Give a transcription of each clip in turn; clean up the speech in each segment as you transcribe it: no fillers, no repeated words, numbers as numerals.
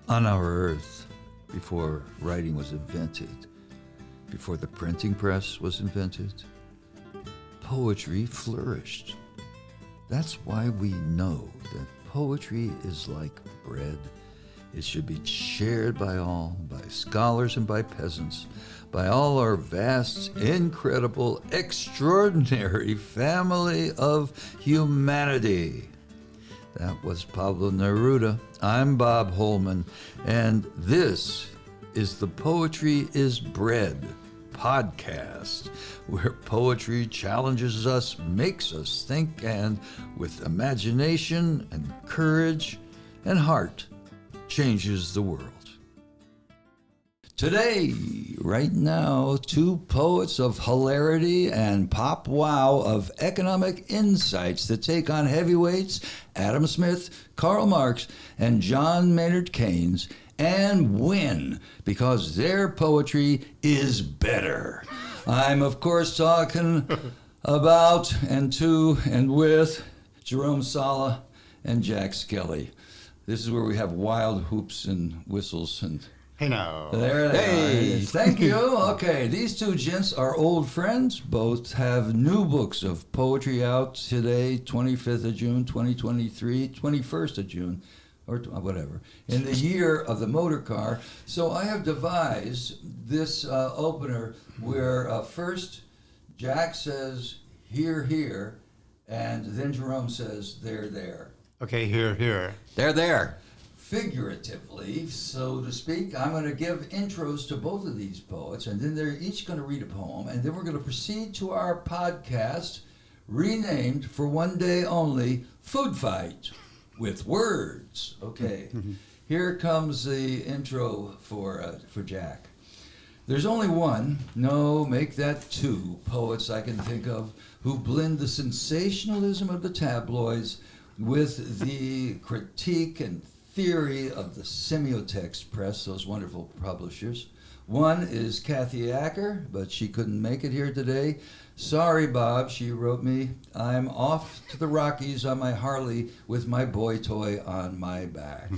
On our earth, before writing was invented, before the printing press was invented, poetry flourished. That's why we know that poetry is like bread. It should be shared by all, by scholars and by peasants, by all our vast, incredible, extraordinary family of humanity. That was Pablo Neruda. I'm Bob Holman, and this is the Poetry is Bread podcast, where poetry challenges us, makes us think, and with imagination and courage and heart, changes the world. Today, right now, two poets of hilarity and pop wow of economic insights that take on heavyweights Adam Smith, Karl Marx, and John Maynard Keynes and win because their poetry is better. I'm, of course, talking about and to and with Jerome Sala and Jack Skelley. This is where we have wild hoops and whistles and... Hey now. There they are. Thank you. Okay, these two gents are old friends. Both have new books of poetry out today, 25th of June, 2023, 21st of June, or whatever, in the year of the motor car. So I have devised this opener where first Jack says, here, here, and then Jerome says, there, there. Okay, here. They're there. Figuratively, so to speak, I'm going to give intros to both of these poets, and then they're each going to read a poem, and then we're going to proceed to our podcast, renamed for one day only, Food Fight with Words. Okay, here comes the intro for Jack. There's only one, no, make that two poets I can think of who blend the sensationalism of the tabloids with the critique and theory of the Semiotext press, those wonderful publishers. One is Kathy Acker, but she couldn't make it here today. Sorry, Bob, she wrote me. I'm off to the Rockies on my Harley with my boy toy on my back.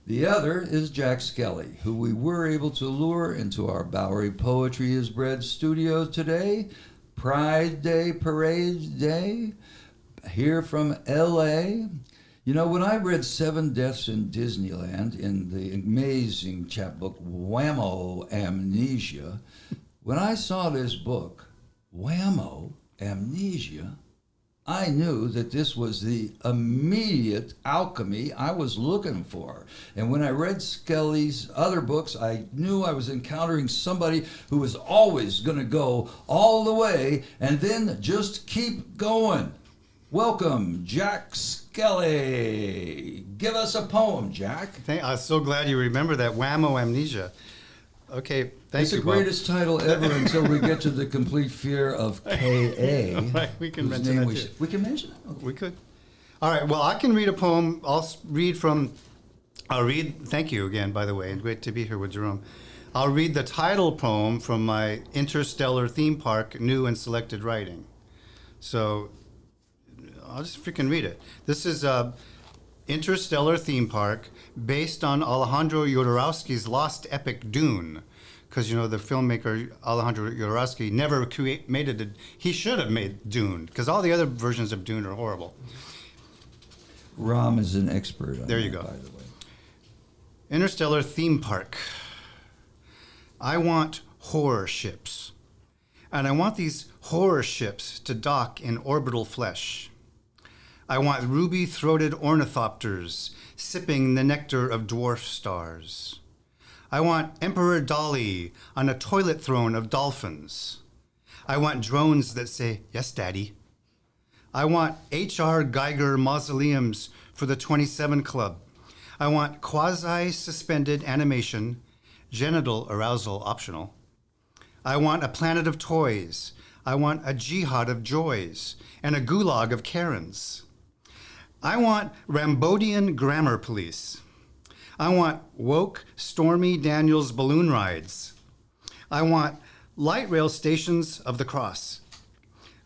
The other is Jack Skelley, who we were able to lure into our Bowery Poetry is Bread studio today. Pride Day, Parade Day, here from L.A., You know, when I read Seven Deaths in Disneyland in the amazing chapbook Whammo Amnesia, when I saw this book, Whammo Amnesia, I knew that this was the immediate alchemy I was looking for. And when I read Skelley's other books, I knew I was encountering somebody who was always going to go all the way and then just keep going. Welcome, Jack Skelley. Give us a poem, Jack. I'm so glad you remember that Whammo Amnesia. Okay, thank you, It's the greatest title ever until we get to the complete fear of K.A. Right, we can mention that too. We can mention it? Okay. We could. All right, well, I can read a poem. Thank you again, by the way, and great to be here with Jerome. I'll read the title poem from my Interstellar Theme Park new and selected writing. So I'll just freaking read it. This is Interstellar Theme Park, based on Alejandro Jodorowsky's lost epic Dune. Because, you know, the filmmaker Alejandro Jodorowsky never he should have made Dune, because all the other versions of Dune are horrible. Ram is an expert on there you that, go. By the way. Interstellar Theme Park. I want horror ships. And I want these horror ships to dock in orbital flesh. I want ruby-throated ornithopters sipping the nectar of dwarf stars. I want Emperor Dolly on a toilet throne of dolphins. I want drones that say, "Yes, Daddy." I want H.R. Geiger mausoleums for the 27 Club. I want quasi-suspended animation, genital arousal optional. I want a planet of toys. I want a jihad of joys and a gulag of Karens. I want Rambodian grammar police. I want woke Stormy Daniels balloon rides. I want light rail stations of the cross.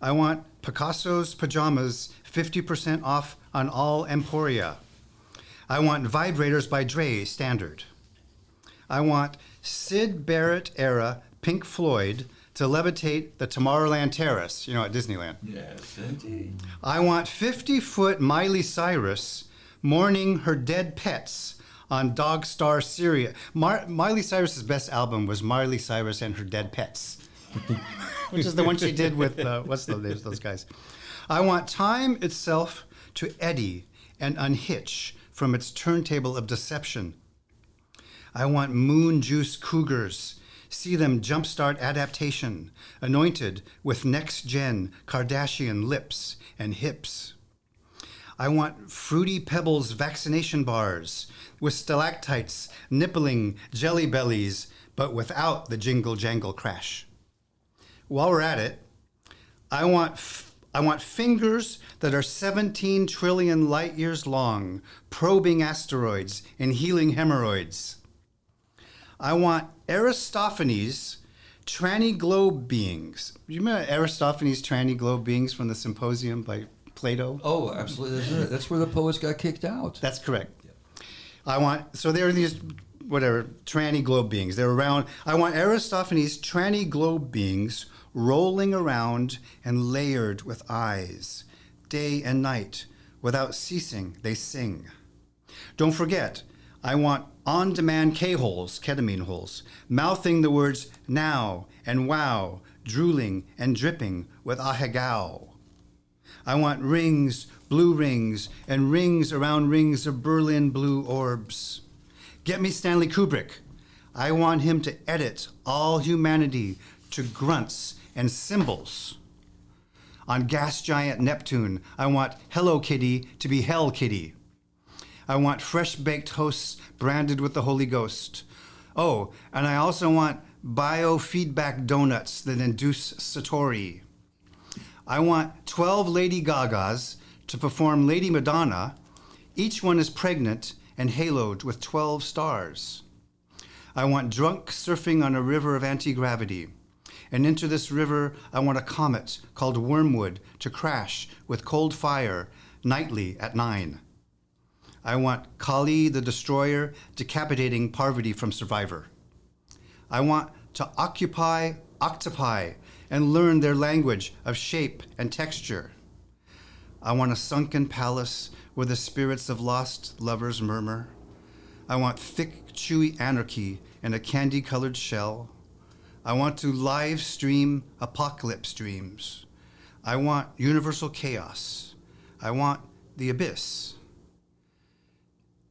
I want Picasso's pajamas 50% off on all Emporia. I want Vibrators by Dre Standard. I want Syd Barrett era Pink Floyd to levitate the Tomorrowland Terrace, at Disneyland. Yes, indeed. I want 50-foot Miley Cyrus mourning her dead pets on Dog Star Syria. Miley Cyrus's best album was Miley Cyrus and Her Dead Pets, which is the one she did with, what's the names of those guys? I want time itself to eddy and unhitch from its turntable of deception. I want moon juice cougars. See them jumpstart adaptation, anointed with next-gen Kardashian lips and hips. I want Fruity Pebbles vaccination bars with stalactites nippling jelly bellies, but without the jingle jangle crash. While we're at it, I want fingers that are 17 trillion light years long, probing asteroids and healing hemorrhoids. I want Aristophanes tranny globe beings. You remember Aristophanes tranny globe beings from the Symposium by Plato? Oh, absolutely. That's where the poets got kicked out. That's correct. So there are these, tranny globe beings. They're around. I want Aristophanes tranny globe beings rolling around and layered with eyes. Day and night, without ceasing, they sing. Don't forget, I want on-demand K-holes, ketamine holes, mouthing the words now and wow, drooling and dripping with ahegao. I want rings, blue rings, and rings around rings of Berlin blue orbs. Get me Stanley Kubrick. I want him to edit all humanity to grunts and cymbals. On gas giant Neptune, I want Hello Kitty to be Hell Kitty. I want fresh-baked hosts branded with the Holy Ghost. Oh, and I also want biofeedback donuts that induce Satori. I want 12 Lady Gagas to perform Lady Madonna. Each one is pregnant and haloed with 12 stars. I want drunk surfing on a river of anti-gravity. And into this river, I want a comet called Wormwood to crash with cold fire nightly at 9. I want Kali the Destroyer decapitating Parvati from Survivor. I want to occupy octopi and learn their language of shape and texture. I want a sunken palace where the spirits of lost lovers murmur. I want thick, chewy anarchy in a candy-colored shell. I want to live stream apocalypse dreams. I want universal chaos. I want the abyss.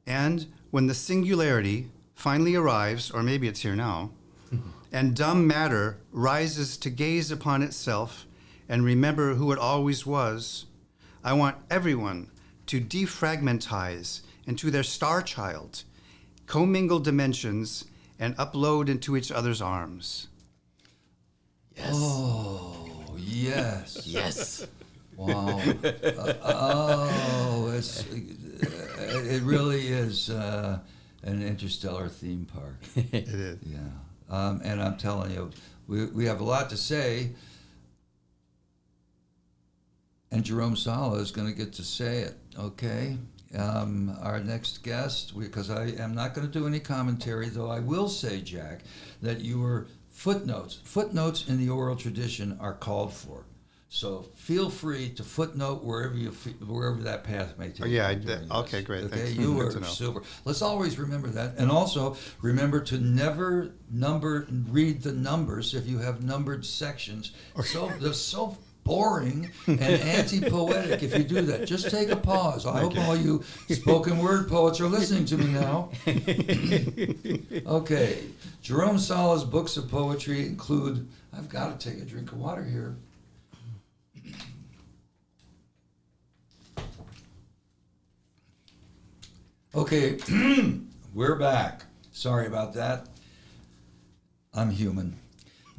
And when the singularity finally arrives, or maybe it's here now, and dumb matter rises to gaze upon itself and remember who it always was, I want everyone to defragmentize into their star child, commingle dimensions, and upload into each other's arms. Yes. Oh, yes. Yes. Wow. It really is an interstellar theme park. It is. Yeah. And I'm telling you, we have a lot to say, and Jerome Sala is going to get to say it, okay? Our next guest, because I am not going to do any commentary, though I will say, Jack, that you were footnotes in the oral tradition are called for. So feel free to footnote wherever that path may take you. Oh, yeah, okay, great. Okay, Thanks. you were super. Let's always remember that. And also remember to never read the numbers if you have numbered sections. They're so boring and anti-poetic if you do that. Just take a pause. I hope all you spoken word poets are listening to me now. Okay. Jerome Sala's books of poetry include, I've got to take a drink of water here. Okay, we're back. Sorry about that. I'm human.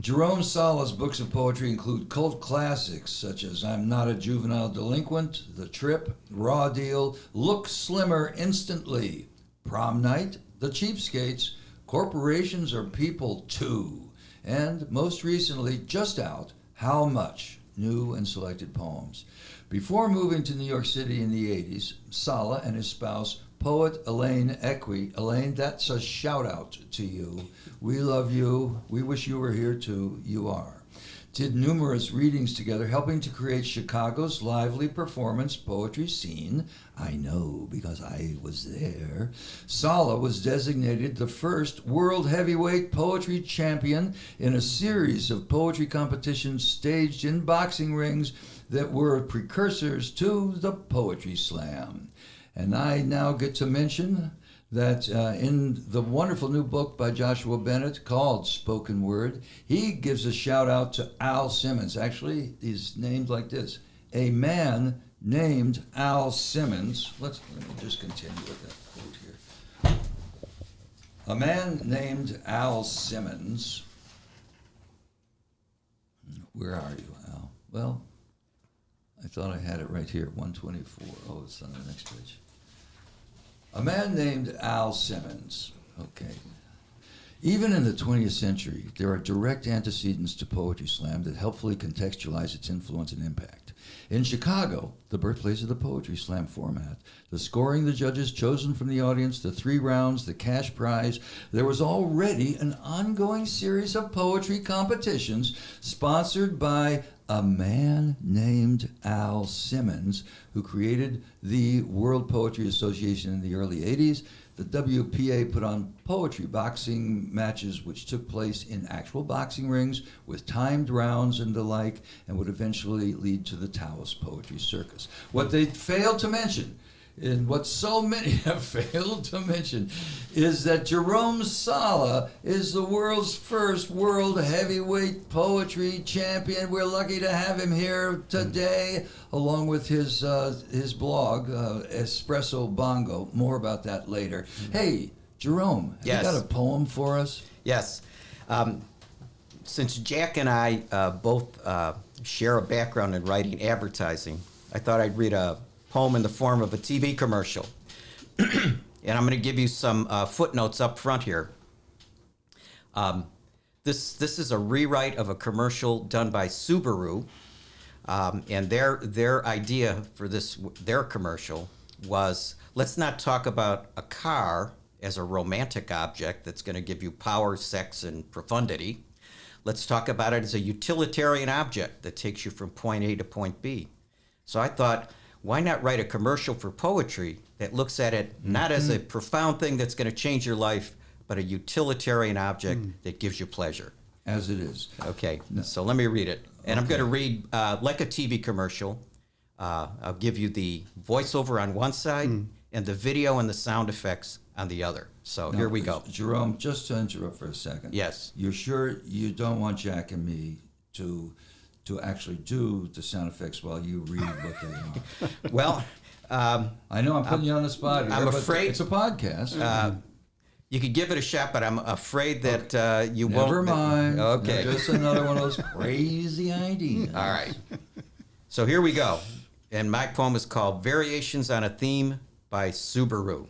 Jerome Sala's books of poetry include cult classics such as I'm Not a Juvenile Delinquent, The Trip, Raw Deal, Look Slimmer Instantly, Prom Night, The Cheapskates, Corporations Are People Too, and most recently, just out, How Much, new and selected poems. Before moving to New York City in the 80s, Sala and his spouse poet Elaine Equi. Elaine, that's a shout out to you. We love you. We wish you were here too. You are. Did numerous readings together, helping to create Chicago's lively performance poetry scene. I know because I was there. Sala was designated the first world heavyweight poetry champion in a series of poetry competitions staged in boxing rings that were precursors to the Poetry Slam. And I now get to mention that in the wonderful new book by Joshua Bennett called Spoken Word, he gives a shout out to Al Simmons. Actually, he's named like this: a man named Al Simmons. Let me just continue with that quote here. A man named Al Simmons. Where are you, Al? Well, I thought I had it right here, 124. Oh, it's on the next page. A man named Al Simmons. Okay. Even in the 20th century, there are direct antecedents to Poetry Slam that helpfully contextualize its influence and impact. In Chicago, the birthplace of the Poetry Slam format, the scoring the judges chosen from the audience, the 3 rounds, the cash prize, there was already an ongoing series of poetry competitions sponsored by a man named Al Simmons, who created the World Poetry Association in the early 80s. The WPA put on poetry boxing matches which took place in actual boxing rings with timed rounds and the like, and would eventually lead to the Taoist Poetry Circus. What they failed to mention, and what so many have failed to mention, is that Jerome Sala is the world's first world heavyweight poetry champion. We're lucky to have him here today, along with his blog, Espresso Bongo. More about that later. Hey, Jerome, have Yes. you got a poem for us? Yes. Since Jack and I both share a background in writing advertising, I thought I'd read a poem in the form of a TV commercial. And I'm going to give you some footnotes up front here. This is a rewrite of a commercial done by Subaru, and their idea for their commercial was, let's not talk about a car as a romantic object that's going to give you power, sex, and profundity. Let's talk about it as a utilitarian object that takes you from point A to point B. So I thought, why not write a commercial for poetry that looks at it not as a profound thing that's going to change your life, but a utilitarian object that gives you pleasure? As it is. Okay, so let me read it. And I'm going to read like a TV commercial. I'll give you the voiceover on one side and the video and the sound effects on the other. So Now, here we go. Jerome, just to interrupt for a second. Yes. You're sure you don't want Jack and me to actually do the sound effects while you read what they are? Well, I know I'm putting you on the spot here, I'm but afraid- it's a podcast. you could give it a shot, but I'm afraid that you won't. Never mind. Okay. Just another one of those crazy ideas. All right. So here we go. And my poem is called Variations on a Theme by Subaru.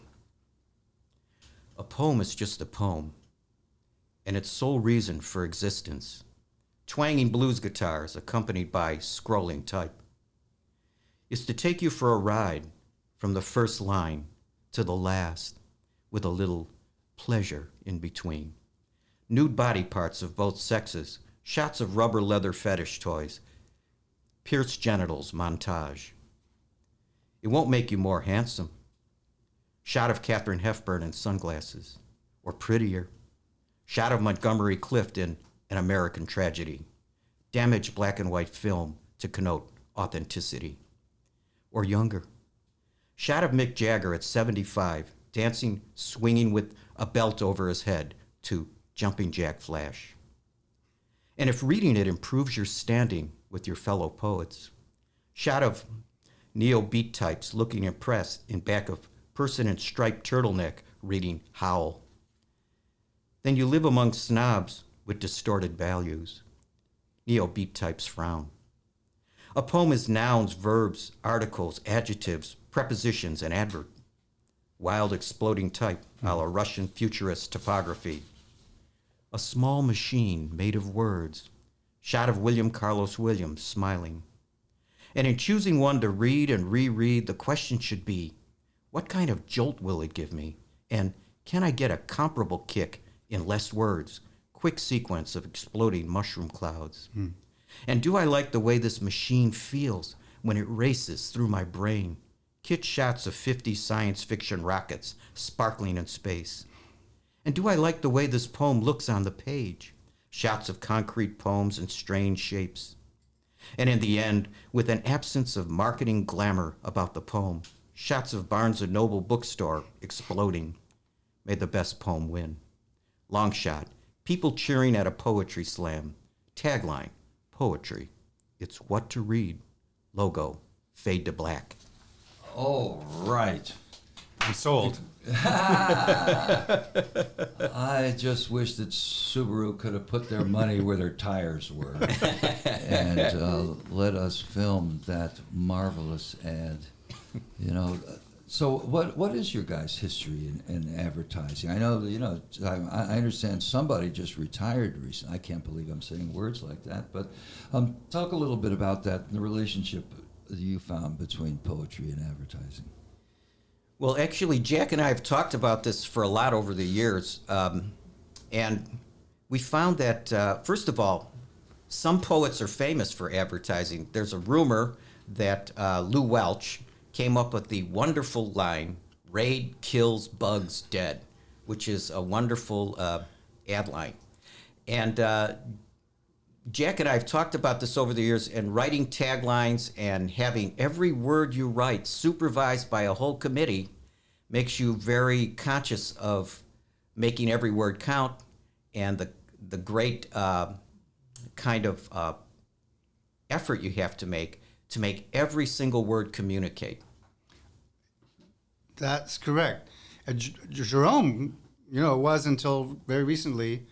A poem is just a poem, and its sole reason for existence, twanging blues guitars accompanied by scrolling type, is to take you for a ride from the first line to the last with a little pleasure in between. Nude body parts of both sexes, shots of rubber leather fetish toys, pierced genitals montage. It won't make you more handsome. Shot of Katharine Hepburn in sunglasses, or prettier. Shot of Montgomery Clift in An American Tragedy. Damaged black and white film to connote authenticity. Or younger. Shot of Mick Jagger at 75, dancing, swinging with a belt over his head to Jumping Jack Flash. And if reading it improves your standing with your fellow poets, shot of neo-beat types looking impressed in back of person in striped turtleneck reading Howl. Then you live among snobs with distorted values. Neo-beat types frown. A poem is nouns, verbs, articles, adjectives, prepositions, and adverb. Wild exploding type, a la Russian futurist topography. A small machine made of words. Shot of William Carlos Williams smiling. And in choosing one to read and reread, the question should be, What kind of jolt will it give me? And can I get a comparable kick in less words? Quick sequence of exploding mushroom clouds. And do I like the way this machine feels when it races through my brain? Kit shots of 50 science fiction rockets sparkling in space. And do I like the way this poem looks on the page? Shots of concrete poems in strange shapes. And in the end, with an absence of marketing glamour about the poem, shots of Barnes & Noble bookstore exploding. May the best poem win. Long shot, people cheering at a poetry slam. Tagline, poetry, it's what to read. Logo, fade to black. Oh, right. I'm sold. I just wish that Subaru could have put their money where their tires were and let us film that marvelous ad. You know, so what is your guys' history in advertising? I know that, you know, I understand somebody just retired recently. I can't believe I'm saying words like that, but talk a little bit about that and the relationship you found between poetry and advertising. Well, actually, Jack and I have talked about this for a lot over the years, and we found that, first of all, some poets are famous for advertising. There's a rumor that Lou Welch came up with the wonderful line, "Raid kills bugs dead," which is a wonderful ad line. And Jack and I have talked about this over the years, and writing taglines and having every word you write supervised by a whole committee makes you very conscious of making every word count and the great kind of effort you have to make every single word communicate. That's correct. Jerome, you know, was until very recently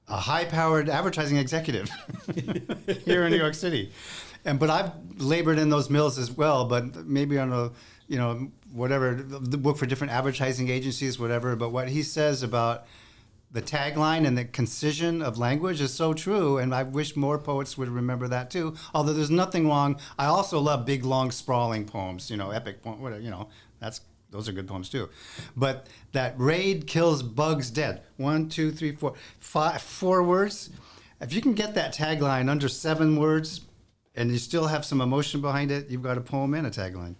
a high-powered advertising executive here in New York City. But I've labored in those mills as well, but maybe on a, you know, whatever, work for different advertising agencies, whatever. But what he says about the tagline and the concision of language is so true, and I wish more poets would remember that too. Although there's nothing wrong. I also love big, long, sprawling poems, you know, epic poems, whatever, you know, those are good poems too. But that raid kills bugs dead. 1, 2, 3, 4, 5, 4 words. If you can get that tagline under 7 words and you still have some emotion behind it, you've got a poem and a tagline.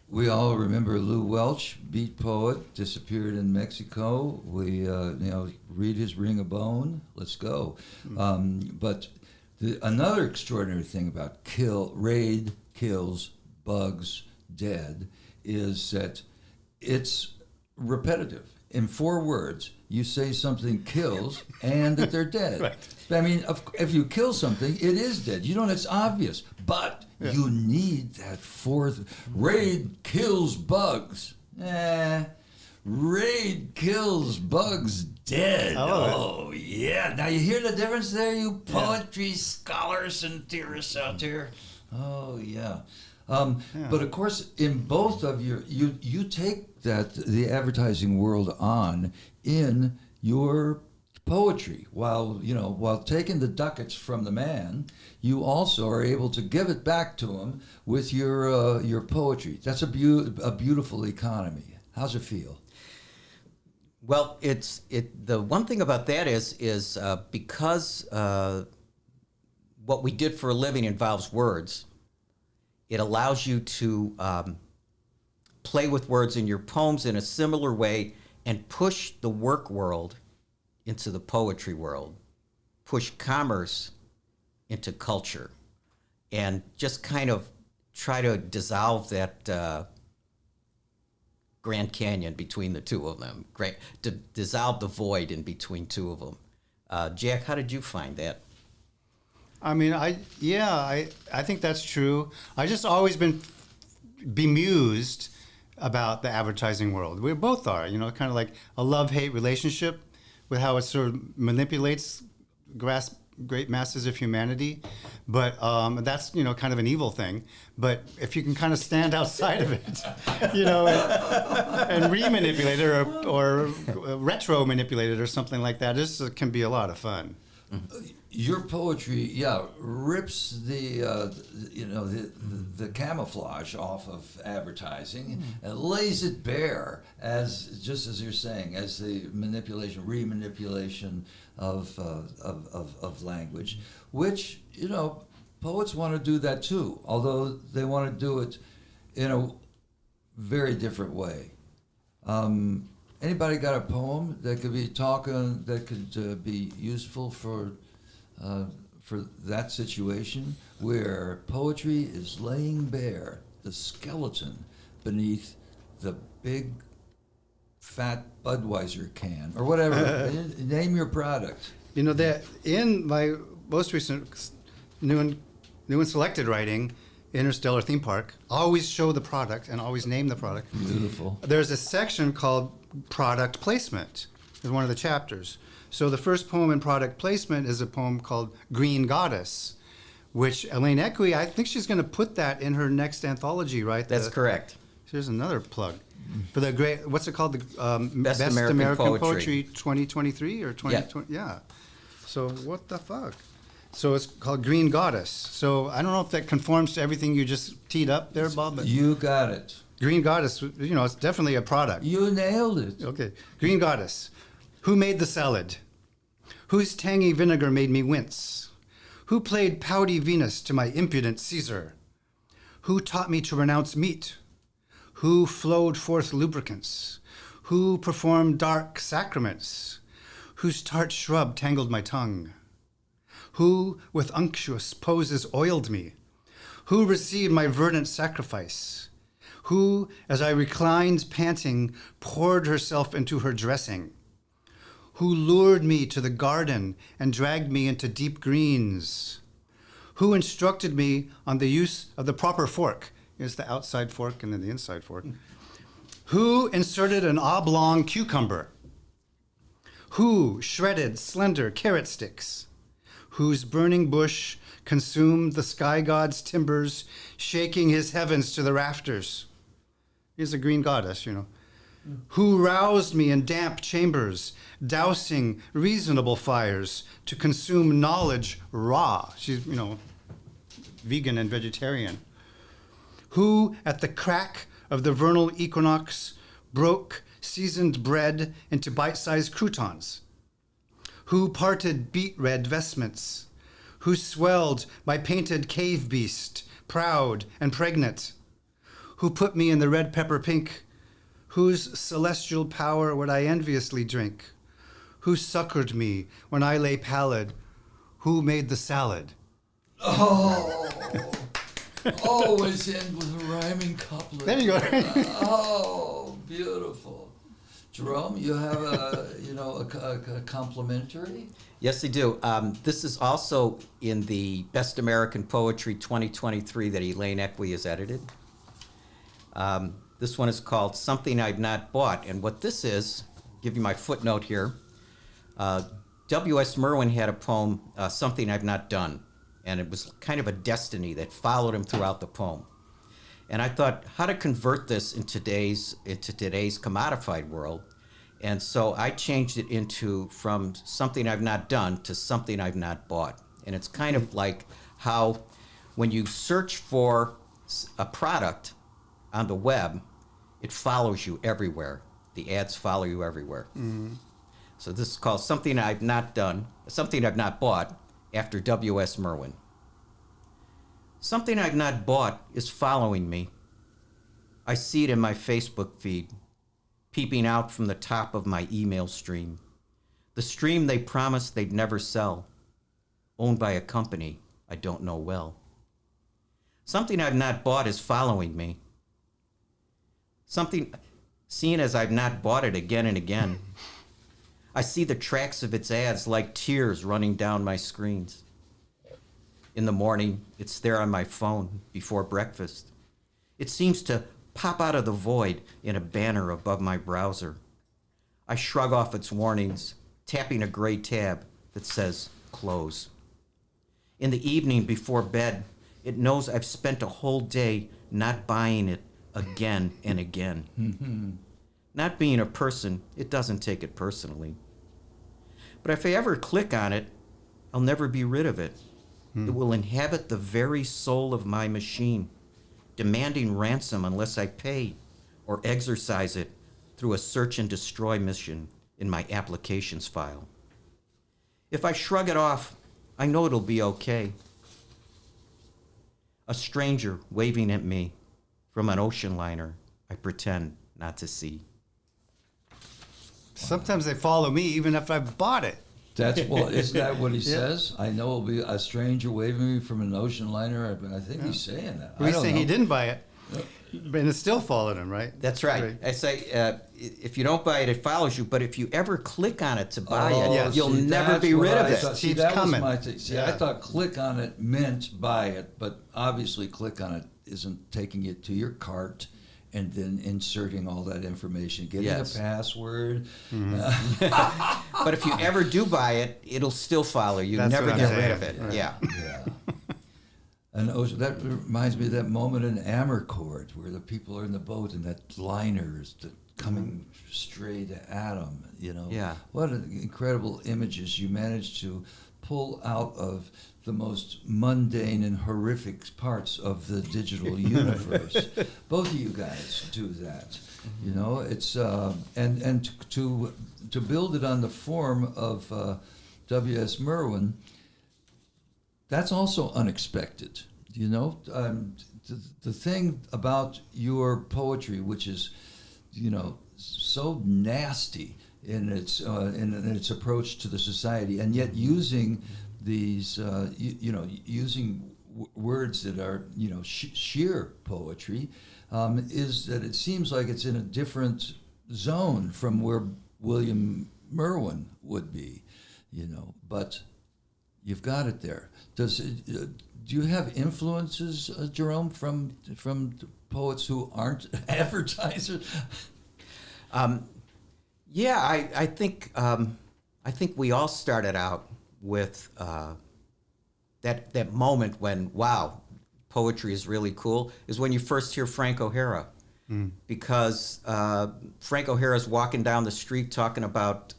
We all remember Lou Welch, beat poet, disappeared in Mexico. We, you know, read his Ring of Bone. Let's go. But another extraordinary thing about raid kills bugs dead is that it's repetitive. In 4 words, you say something kills and that they're dead. Right. I mean, if you kill something, it is dead. You don't. It's obvious, but you need that 4th. Raid kills bugs. Raid kills bugs dead. Oh yeah. Now you hear the difference there, you poetry scholars and theorists out there. Oh yeah. But of course, in both of you take the advertising world on in your poetry. While taking the ducats from the man, you also are able to give it back to him with your poetry. That's a beautiful economy. How's it feel? Well, the one thing about that is because what we did for a living involves words. It allows you to play with words in your poems in a similar way and push the work world into the poetry world, push commerce into culture, and just kind of try to dissolve that Grand Canyon between the two of them, to dissolve the void in between two of them. Jack, how did you find that? I mean, I think that's true. I just always been bemused about the advertising world. We both are, you know, kind of like a love-hate relationship with how it sort of manipulates great masses of humanity. But that's, you know, kind of an evil thing. But if you can kind of stand outside of it, you know, and re-manipulate it or retro-manipulate it or something like that, this can be a lot of fun. your poetry, rips the camouflage off of advertising and lays it bare as just as you're saying, as the remanipulation of language, which poets want to do that too, although they want to do it in a very different way. Anybody got a poem that could be be useful for that situation where poetry is laying bare the skeleton beneath the big fat Budweiser can or whatever? Name your product. That in my most recent new and selected writing, Interstellar Theme Park, always show the product and always name the product. Beautiful. There's a section called Product Placement. It's one of the chapters. So the first poem in Product Placement is a poem called Green Goddess, which Elaine Equi, I think she's going to put that in her next anthology, right? That's correct. Here's another plug. For the great, what's it called? The Best American Poetry 2023 or 2020? Yeah. So what the fuck? So it's called Green Goddess. So I don't know if that conforms to everything you just teed up there, Bob. But You got it. Green Goddess, it's definitely a product. You nailed it. Okay. Green Goddess. Who made the salad? Whose tangy vinegar made me wince? Who played pouty Venus to my impudent Caesar? Who taught me to renounce meat? Who flowed forth lubricants? Who performed dark sacraments? Whose tart shrub tangled my tongue? Who with unctuous poses oiled me? Who received my verdant sacrifice? Who, as I reclined panting, poured herself into her dressing? Who lured me to the garden and dragged me into deep greens? Who instructed me on the use of the proper fork? Here's the outside fork and then the inside fork. Who inserted an oblong cucumber? Who shredded slender carrot sticks? Whose burning bush consumed the sky god's timbers, shaking his heavens to the rafters? Here's a green goddess, Who roused me in damp chambers, dousing reasonable fires to consume knowledge raw. She's, vegan and vegetarian. Who, at the crack of the vernal equinox, broke seasoned bread into bite-sized croutons? Who parted beet-red vestments? Who swelled my painted cave beast, proud and pregnant? Who put me in the red pepper pink? Whose celestial power would I enviously drink? Who succored me when I lay pallid? Who made the salad? Oh, always end with a rhyming couplet. There you go. Oh, beautiful. Jerome, you have a complimentary? Yes, I do. This is also in the Best American Poetry 2023 that Elaine Equi has edited. This one is called Something I've Not Bought. And what this is, I'll give you my footnote here. W.S. Merwin had a poem, Something I've Not Done. And it was kind of a destiny that followed him throughout the poem. And I thought how to convert this into today's commodified world. And so I changed it from something I've not done to something I've not bought. And it's kind of like how when you search for a product on the web, it follows you everywhere. The ads follow you everywhere. Mm-hmm. So this is called Something I've Not Done, Something I've Not Bought, after W.S. Merwin. Something I've not bought is following me. I see it in my Facebook feed, peeping out from the top of my email stream. The stream they promised they'd never sell, owned by a company I don't know well. Something I've not bought is following me. Something, seeing as I've not bought it again and again. I see the tracks of its ads like tears running down my screens. In the morning, it's there on my phone before breakfast. It seems to pop out of the void in a banner above my browser. I shrug off its warnings, tapping a gray tab that says close. In the evening before bed, it knows I've spent a whole day not buying it again and again. Not being a person, it doesn't take it personally. But if I ever click on it, I'll never be rid of it. It will inhabit the very soul of my machine, demanding ransom unless I pay or exercise it through a search and destroy mission in my applications file. If I shrug it off, I know it'll be okay. A stranger waving at me from an ocean liner I pretend not to see. Sometimes they follow me even if I've bought it. Well, isn't that what he says? I know it'll be a stranger waving me from an ocean liner. I think he's saying that. He's saying he didn't buy it, but it still followed him, right? That's right. I say, if you don't buy it, it follows you. But if you ever click on it to buy it, you'll never be rid of it. See, Keeps that coming. was my thing. See, I thought click on it meant buy it, but obviously click on it isn't taking it to your cart and then inserting all that information, getting a password. But if you ever do buy it, it'll still follow you. That's Never what I'm get saying. rid of it. Right. Yeah. Yeah. And that reminds me of that moment in Amercord where the people are in the boat and that liner is coming straight at them, you know. Yeah. What incredible images you managed to pull out of the most mundane and horrific parts of the digital universe. Both of you guys do that. You know, it's and to build it on the form of W.S. Merwin. That's also unexpected, you know. The thing about your poetry, which is, you know, so nasty in its approach to the society, and yet using these, using words that are, you know, sheer poetry, is that it seems like it's in a different zone from where William Merwin would be, you know, but you've got it there. Do you have influences, Jerome, from poets who aren't advertisers? Yeah, I think we all started out with that moment when, wow, poetry is really cool, is when you first hear Frank O'Hara. Because Frank O'Hara's walking down the street talking about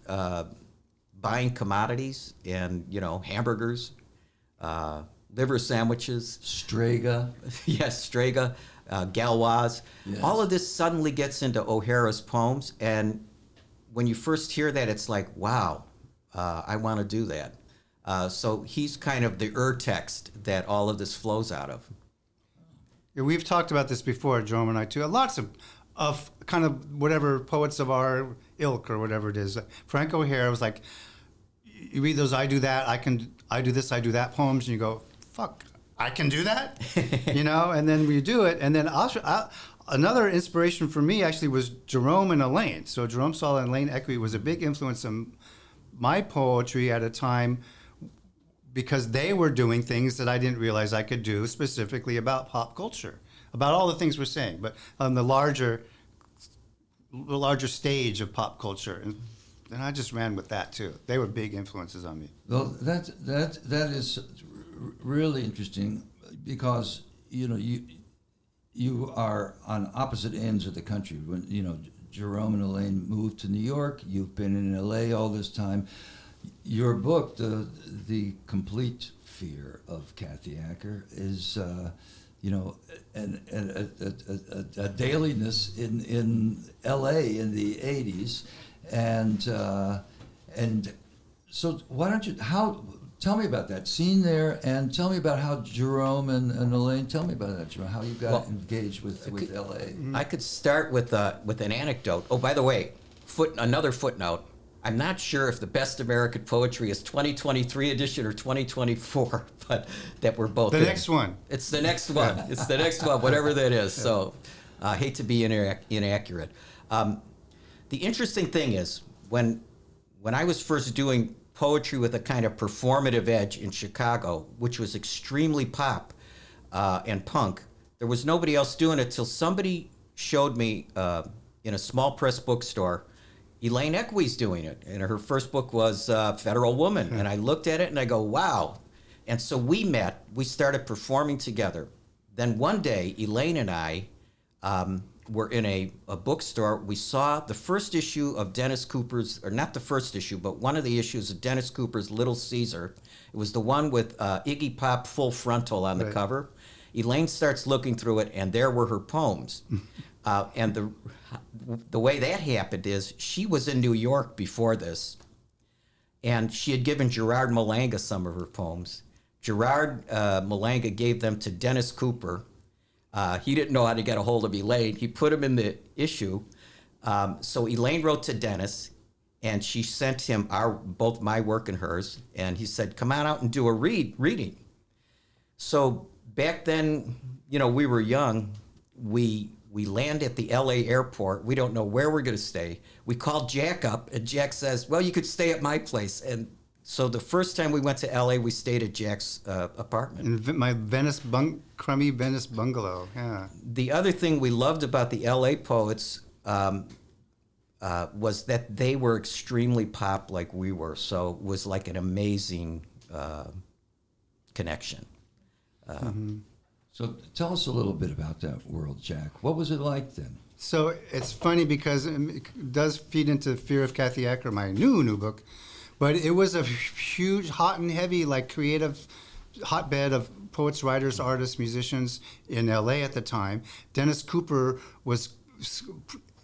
buying commodities and, you know, hamburgers, liver sandwiches. Strega. Yes, Strega, Galois. Yes. All of this suddenly gets into O'Hara's poems, and when you first hear that, it's like, wow, I want to do that. So he's kind of the text that all of this flows out of. Yeah, we've talked about this before, Jerome and I too. Lots of kind of whatever poets of our ilk or whatever it is. Frank O'Hara was like, you read those I do that, I do this, I do that poems, and you go, fuck, I can do that? You know, and then we do it. And then another inspiration for me actually was Jerome and Elaine. So Jerome Sala and Elaine Equi was a big influence on my poetry at a time because they were doing things that I didn't realize I could do, specifically about pop culture, about all the things we're saying, but on the larger stage of pop culture. And I just ran with that too. They were big influences on me. Well, that is really interesting because, you know, you are on opposite ends of the country. When, you know, Jerome and Elaine moved to New York, you've been in LA all this time. Your book, the Complete Fear of Kathy Acker, is you know, a dailiness in LA in the 80s, and so why don't you tell me about that scene there, and tell me about how Jerome and Elaine. Tell me about that, Jerome. How you got engaged with LA. I could start with an anecdote. Oh, by the way, another footnote. I'm not sure if the Best American Poetry is 2023 edition or 2024, but that we're both the in. next one. It's the next one. It's the next one, whatever that is. So I hate to be inaccurate. The interesting thing is, when I was first doing poetry with a kind of performative edge in Chicago, which was extremely pop and punk, there was nobody else doing it till somebody showed me in a small press bookstore, Elaine Equi's doing it. And her first book was Federal Woman. And I looked at it and I go, wow. And so we met. We started performing together. Then one day, Elaine and I were in a bookstore. We saw the first issue of Dennis Cooper's, or not the first issue, but one of the issues of Dennis Cooper's Little Caesar. It was the one with Iggy Pop full frontal on the cover. Elaine starts looking through it, and there were her poems. And the way that happened is she was in New York before this, and she had given Gerard Malanga some of her poems. Gerard Malanga gave them to Dennis Cooper. He didn't know how to get a hold of Elaine. He put them in the issue. So Elaine wrote to Dennis, and she sent him both my work and hers. And he said, "Come on out and do a reading." So back then, we were young. We land at the L.A. airport. We don't know where we're going to stay. We called Jack up, and Jack says, "Well, you could stay at my place." And so the first time we went to L.A., we stayed at Jack's apartment. In my crummy Venice bungalow, yeah. The other thing we loved about the L.A. poets was that they were extremely pop like we were. So it was like an amazing connection. So tell us a little bit about that world, Jack. What was it like then? So it's funny because it does feed into Fear of Kathy Acker, my new book, but it was a huge, hot and heavy, like creative hotbed of poets, writers, artists, musicians in LA at the time. Dennis Cooper was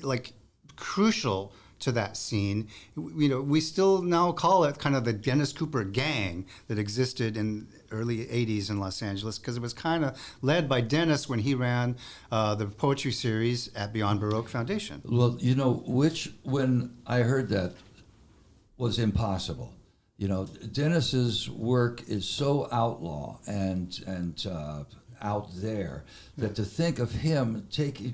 like crucial to that scene. We still now call it kind of the Dennis Cooper gang that existed in early 80s in Los Angeles, because it was kind of led by Dennis when he ran the poetry series at Beyond Baroque Foundation. Well, when I heard that was impossible. Dennis's work is so outlaw and out there that to think of him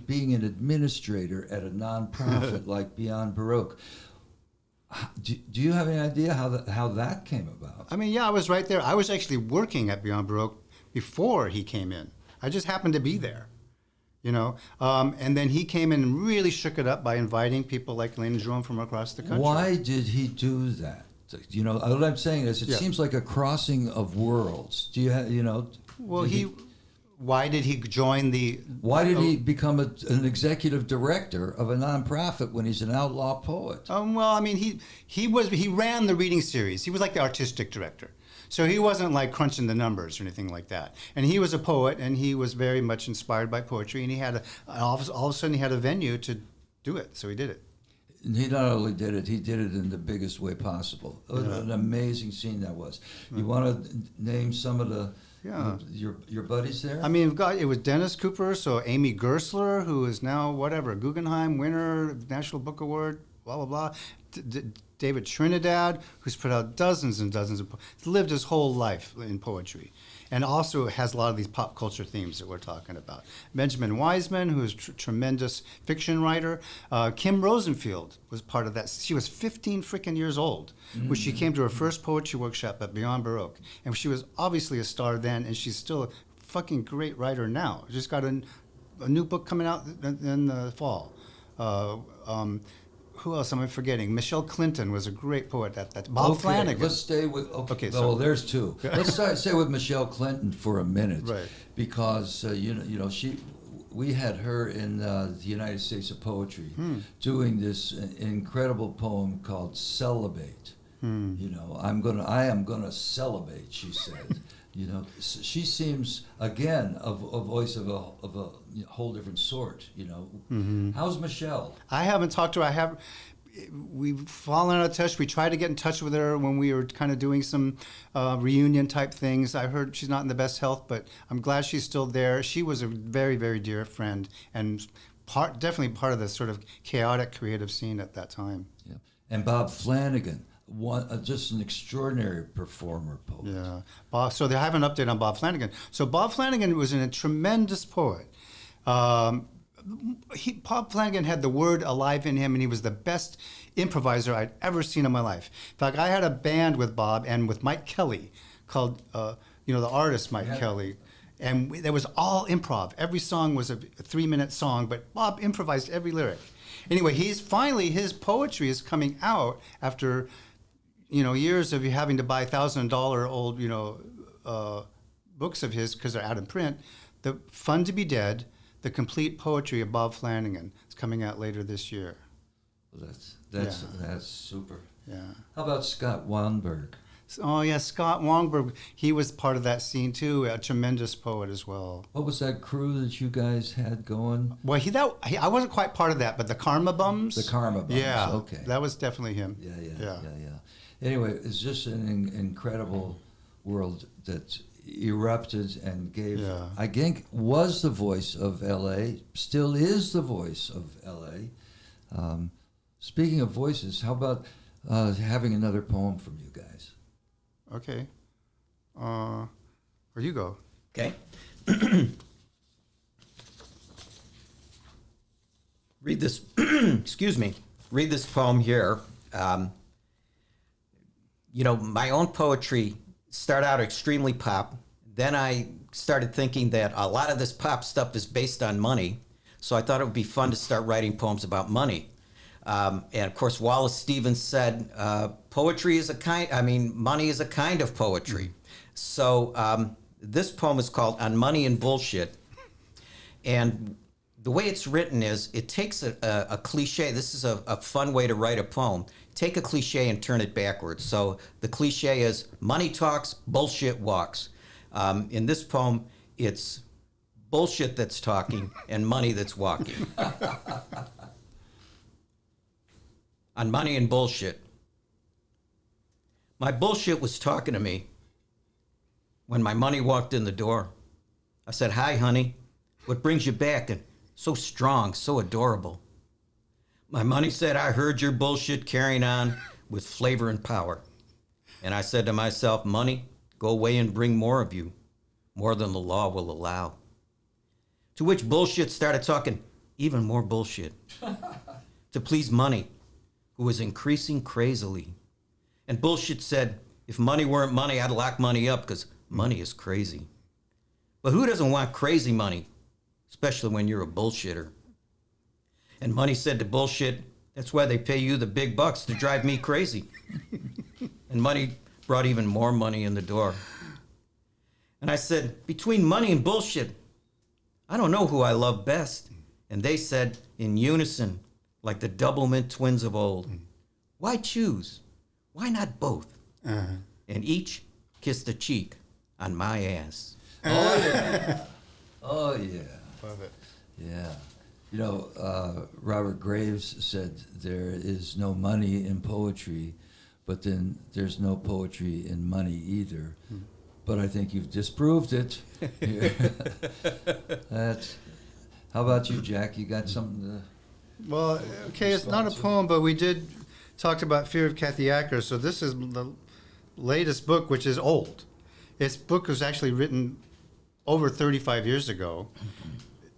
being an administrator at a nonprofit like Beyond Baroque, do you have any idea how that came about? I mean, yeah, I was right there. I was actually working at Beyond Baroque before he came in. I just happened to be there, and then he came in and really shook it up by inviting people like Elaine and Jerome from across the country. Why did he do that? What I'm saying is, it seems like a crossing of worlds. Do you have, Well, why did he join the... Why did he become an executive director of a nonprofit when he's an outlaw poet? Well, I mean, he ran the reading series. He was like the artistic director. So he wasn't like crunching the numbers or anything like that. And he was a poet, and he was very much inspired by poetry, and he had all of a sudden he had a venue to do it. So he did it. And he not only did it, he did it in the biggest way possible. It was an amazing scene that was. You want to name some of your buddies there? I mean, it was Dennis Cooper, so Amy Gersler, who is now Guggenheim winner, National Book Award, blah, blah, blah. David Trinidad, who's put out dozens and dozens of lived his whole life in poetry, and also has a lot of these pop culture themes that we're talking about. Benjamin Wiseman, who is tremendous fiction writer. Kim Rosenfield was part of that. She was 15 freaking years old when she came to her first poetry workshop at Beyond Baroque, and she was obviously a star then, and she's still a fucking great writer now. Just got a new book coming out in the fall. Who else am I forgetting? Michelle Clinton was a great poet at that. Bob Flanagan. Let's stay with... Okay, well, there's two. Let's stay with Michelle Clinton for a minute. Right. Because, we had her in the United States of Poetry doing this incredible poem called Celibate. I am gonna celibate, she said. She seems, again, a voice of a whole different sort. How's Michelle? I haven't talked to her. We've fallen out of touch. We tried to get in touch with her when we were kind of doing some reunion type things. I heard she's not in the best health, but I'm glad she's still there. She was a very, very dear friend, and definitely part of the sort of chaotic creative scene at that time. Yeah. And Bob Flanagan. Just an extraordinary performer, poet. Yeah. So they have an update on Bob Flanagan. So Bob Flanagan was a tremendous poet. Bob Flanagan had the word alive in him, and he was the best improviser I'd ever seen in my life. In fact, I had a band with Bob and with Mike Kelly called, the artist Mike Kelly. And there was all improv. Every song was a 3-minute song, but Bob improvised every lyric. Anyway, his poetry is coming out after... years of having to buy $1,000 old, books of his because they're out of print. The Fun to Be Dead, The Complete Poetry of Bob Flanagan. It's coming out later this year. Well, that's super. Yeah. How about Scott Weinberg? Oh, yeah, Scott Weinberg. He was part of that scene, too. A tremendous poet as well. What was that crew that you guys had going? Well, I wasn't quite part of that, but the Karma Bums. The Karma Bums. Yeah. Okay. That was definitely him. Yeah. Anyway, it's just an incredible world that erupted and gave. Yeah. I think was the voice of L.A. Still is the voice of L.A. Speaking of voices, how about having another poem from you guys? Okay. Where you go? Okay. Read this, excuse me, read this poem here. My own poetry started out extremely pop. Then I started thinking that a lot of this pop stuff is based on money. So I thought it would be fun to start writing poems about money. And of course, Wallace Stevens said, money is a kind of poetry. So this poem is called On Money and Bullshit. And the way it's written is, it takes a cliche. This is a fun way to write a poem. Take a cliche and turn it backwards. So the cliche is, money talks, bullshit walks. In this poem, it's bullshit that's talking and money that's walking. On money and bullshit. My bullshit was talking to me when my money walked in the door. I said, "Hi, honey. What brings you back? And so strong, so adorable." My money said, "I heard your bullshit carrying on with flavor and power." And I said to myself, "Money, go away and bring more of you, more than the law will allow." To which bullshit started talking even more bullshit to please money, who was increasing crazily. And bullshit said, if money weren't money, I'd lock money up because money is crazy. But who doesn't want crazy money, especially when you're a bullshitter? And money said to bullshit, that's why they pay you the big bucks to drive me crazy. And money brought even more money in the door. And I said, between money and bullshit, I don't know who I love best. And they said, in unison, like the Doublemint twins of old, why choose? Why not both? Uh-huh. And each kissed a cheek on my ass. Oh, yeah. Oh, yeah. Love it. Yeah. Robert Graves said there is no money in poetry, but then there's no poetry in money either. But I think you've disproved it. How about you, Jack? You got something to... Well, okay, it's not a poem, but we did talk about Fear of Kathy Acker. So this is the latest book, which is old. This book was actually written over 35 years ago.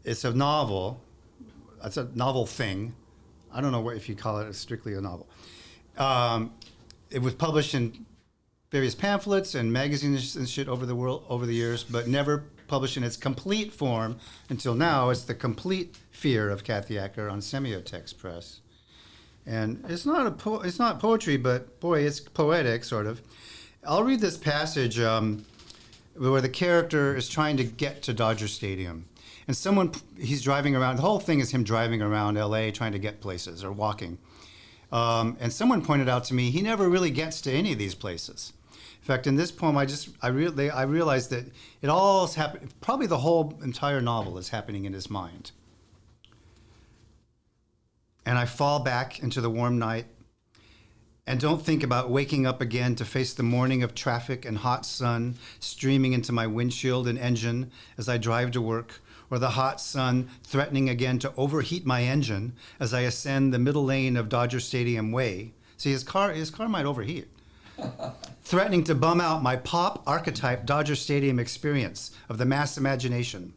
It's a novel. It's a novel thing. I don't know if you call it strictly a novel. It was published in various pamphlets and magazines and shit over the years, but never published in its complete form until now. It's The Complete Fear of Kathy Acker on Semiotext Press. And it's not it's not poetry, but boy, it's poetic, sort of. I'll read this passage where the character is trying to get to Dodger Stadium. And he's driving around. The whole thing is him driving around L.A. trying to get places or walking. And someone pointed out to me he never really gets to any of these places. In fact, in this poem, I realized that it all is happening. Probably the whole entire novel is happening in his mind. And I fall back into the warm night and don't think about waking up again to face the morning of traffic and hot sun streaming into my windshield and engine as I drive to work, or the hot sun threatening again to overheat my engine as I ascend the middle lane of Dodger Stadium Way. See, his car might overheat. Threatening to bum out my pop archetype Dodger Stadium experience of the mass imagination.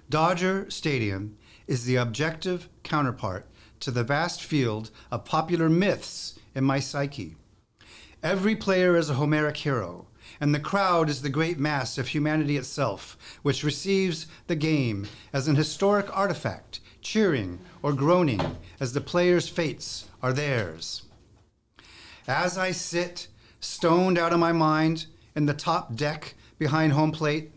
Dodger Stadium is the objective counterpart to the vast field of popular myths in my psyche. Every player is a Homeric hero, and the crowd is the great mass of humanity itself, which receives the game as an historic artifact, cheering or groaning as the players' fates are theirs. As I sit, stoned out of my mind, in the top deck behind home plate,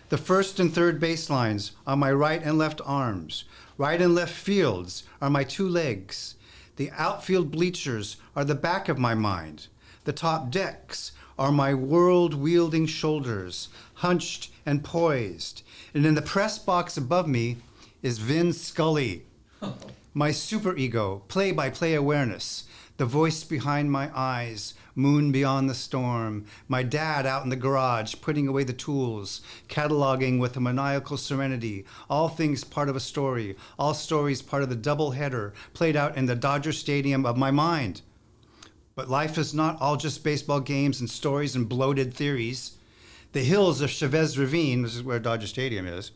The first and third base lines are my right and left arms. Right and left fields are my two legs. The outfield bleachers are the back of my mind. The top decks are my world-wielding shoulders, hunched and poised. And in the press box above me is Vin Skelley, my superego, play-by-play awareness, the voice behind my eyes, moon beyond the storm, my dad out in the garage putting away the tools, cataloging with a maniacal serenity, all things part of a story, all stories part of the double header played out in the Dodger Stadium of my mind. But life is not all just baseball games and stories and bloated theories. The hills of Chavez Ravine, this is where Dodger Stadium is,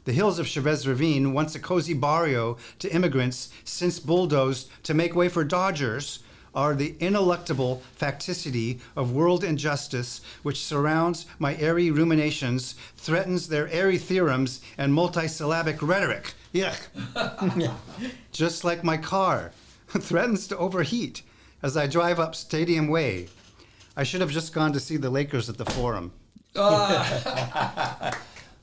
the hills of Chavez Ravine, once a cozy barrio to immigrants, since bulldozed to make way for Dodgers, are the ineluctable facticity of world injustice which surrounds my airy ruminations, threatens their airy theorems and multisyllabic rhetoric. Yuck. Just like my car, threatens to overheat as I drive up Stadium Way. I should have just gone to see the Lakers at the Forum.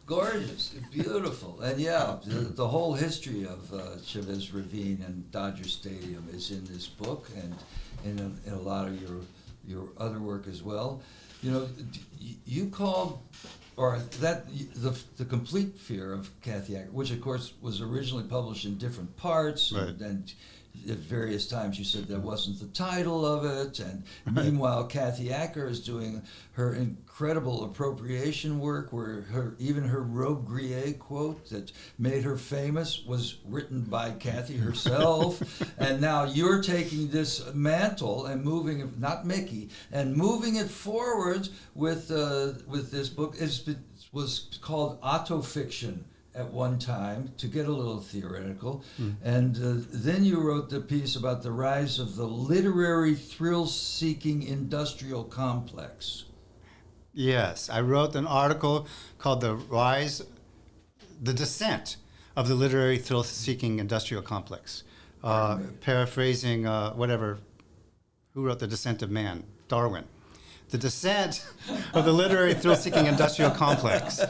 Gorgeous, beautiful, and yeah, the whole history of Chavez Ravine and Dodger Stadium is in this book, and in a lot of your other work as well. You know, you called, or that the Complete Fear of Kathy Acker, which of course was originally published in different parts, right. and at various times you said that wasn't the title of it, and meanwhile Kathy Acker is doing her incredible appropriation work where even her Robe Grier quote that made her famous was written by Kathy herself. And now you're taking this mantle and moving it, not Mickey, and moving it forward with this book. It was called Autofiction at one time, to get a little theoretical. And then you wrote the piece about the rise of the literary thrill-seeking industrial complex. Yes, I wrote an article called The Descent of the Literary Thrill-Seeking Industrial Complex. Paraphrasing who wrote The Descent of Man? Darwin. The Descent of the Literary Thrill-Seeking Industrial Complex,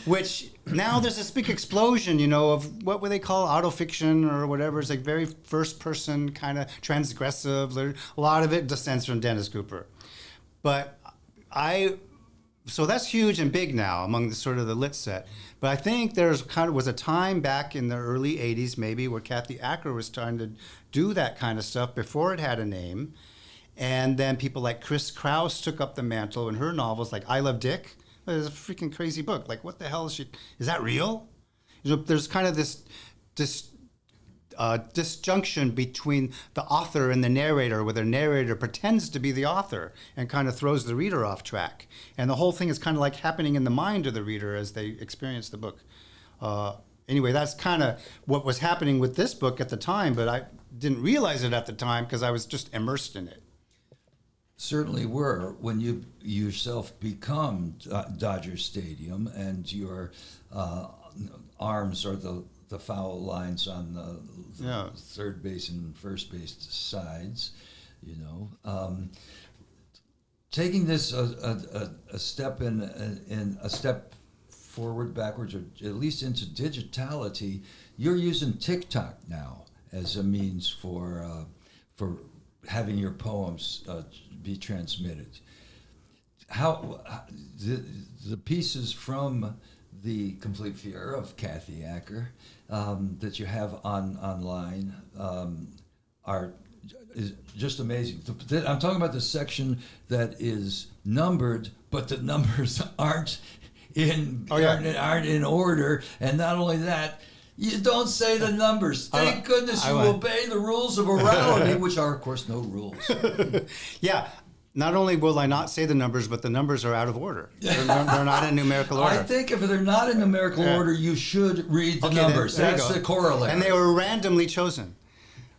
which now there's this big explosion, you know, of what would they call autofiction or whatever. It's like very first-person kind of transgressive. A lot of it descends from Dennis Cooper. But so that's huge and big now among the sort of the lit set. But I think was a time back in the early 80s maybe where Kathy Acker was trying to do that kind of stuff before it had a name. And then people like Chris Kraus took up the mantle in her novels like I Love Dick. It's a freaking crazy book. Like, what the hell is that real? You know, there's kind of this disjunction between the author and the narrator, where the narrator pretends to be the author and kind of throws the reader off track. And the whole thing is kind of like happening in the mind of the reader as they experience the book. Anyway, that's kind of what was happening with this book at the time, but I didn't realize it at the time because I was just immersed in it. Certainly were when you yourself become Dodger Stadium and your arms are the foul lines on the third base and first base sides, you know. Taking this a step in a step forward, backwards, or at least into digitality, you're using TikTok now as a means for having your poems be transmitted. How the pieces from the Complete Fear of Kathy Acker that you have online is just amazing. I'm talking about the section that is numbered, but the numbers aren't in order, and not only that, you don't say the numbers. Thank goodness you obey the rules of orality, which are, of course, no rules. Yeah. Not only will I not say the numbers, but the numbers are out of order. They're not in numerical order. I think if they're not in numerical order, you should read the numbers. That's the corollary. And they were randomly chosen.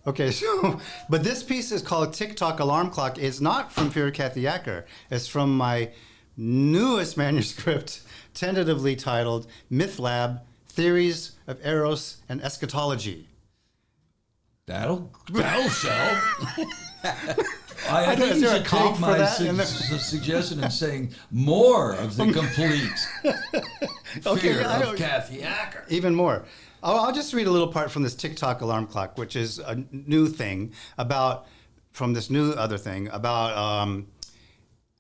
Okay, so, but this piece is called TikTok Alarm Clock. It's not from Fear of Kathy Acker. It's from my newest manuscript, tentatively titled Myth Lab, Theories of Eros and Eschatology. That'll sell. I think you should take my suggestion and saying more of the complete. Fear I of don't- Kathy Acker. Even more. I'll just read a little part from this TikTok alarm clock, which is a new thing about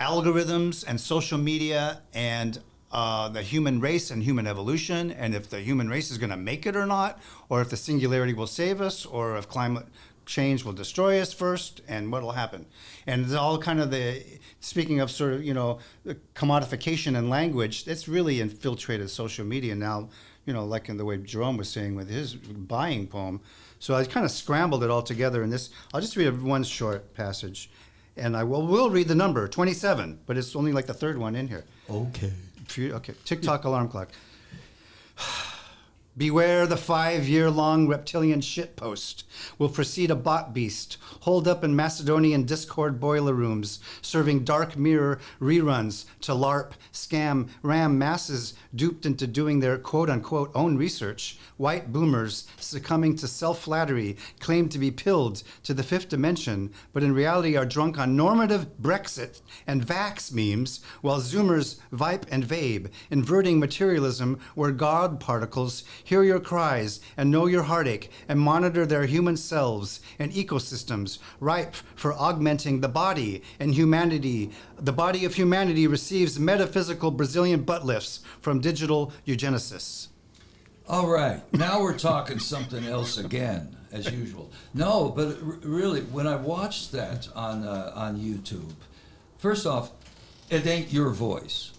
algorithms and social media and the human race and human evolution, and if the human race is going to make it or not, or if the singularity will save us, or if climate change will destroy us first, and what will happen. And it's all kind of speaking of sort of, the commodification in language, it's really infiltrated social media now, like in the way Jerome was saying with his buying poem. So I kind of scrambled it all together in this. I'll just read one short passage. And I will read the number, 27, but it's only like the third one in here. Okay. Okay, TikTok alarm clock. Beware the 5-year-long reptilian shitpost will precede a bot beast, holed up in Macedonian Discord boiler rooms, serving dark mirror reruns to LARP, scam, ram masses duped into doing their quote-unquote own research. White boomers succumbing to self-flattery claim to be pilled to the fifth dimension, but in reality are drunk on normative Brexit and vax memes, while Zoomers vipe and vabe, inverting materialism where God particles hear your cries and know your heartache and monitor their human selves and ecosystems ripe for augmenting the body and humanity. The body of humanity receives metaphysical Brazilian butt lifts from digital eugenicists. All right, now we're talking something else again, as usual. No, but really, when I watched that on YouTube, first off, it ain't your voice.